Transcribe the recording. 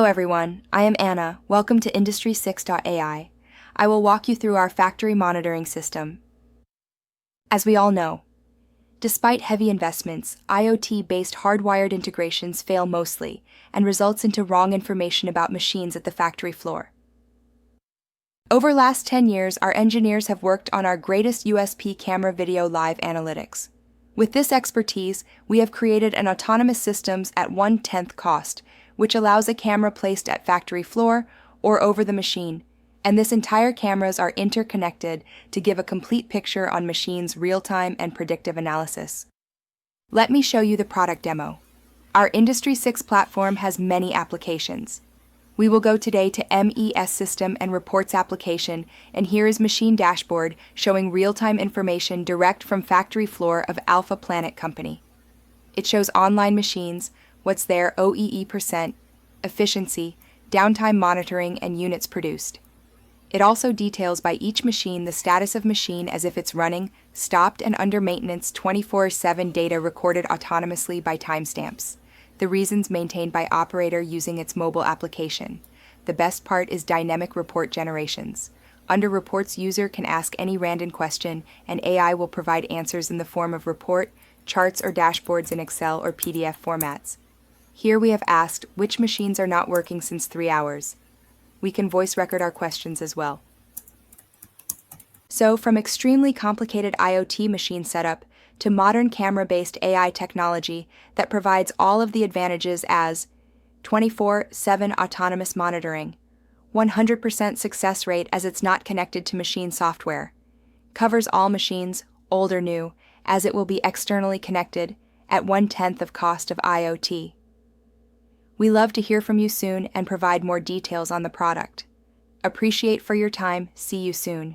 Hello everyone, I am Anna. Welcome to Industry6.AI. I will walk you through our factory monitoring system. As we all know, despite heavy investments, IoT-based hardwired integrations fail mostly and results into wrong information about machines at the factory floor. Over the last 10 years, our engineers have worked on our greatest USP camera video live analytics. With this expertise, we have created an autonomous systems at 1/10 cost, which allows a camera placed at factory floor or over the machine, and this entire cameras are interconnected to give a complete picture on machine's real-time and predictive analysis. Let me show you the product demo. Our Industry 6 platform has many applications. We will go today to MES System and Reports application, and here is machine dashboard showing real-time information direct from factory floor of Alpha Planet Company. It shows online machines, what's their OEE%, efficiency, downtime monitoring, and units produced. It also details by each machine the status of machine as if it's running, stopped, and under maintenance 24/7 data recorded autonomously by timestamps. The reasons maintained by operator using its mobile application. The best part is dynamic report generations. Under reports, user can ask any random question, and AI will provide answers in the form of report, charts, or dashboards in Excel or PDF formats. Here we have asked which machines are not working since 3 hours. We can voice record our questions as well. So, from extremely complicated IoT machine setup to modern camera-based AI technology that provides all of the advantages as 24/7 autonomous monitoring, 100% success rate as it's not connected to machine software, covers all machines, old or new, as it will be externally connected at 1/10 of cost of IoT. We love to hear from you soon and provide more details on the product. Appreciate for your time. See you soon.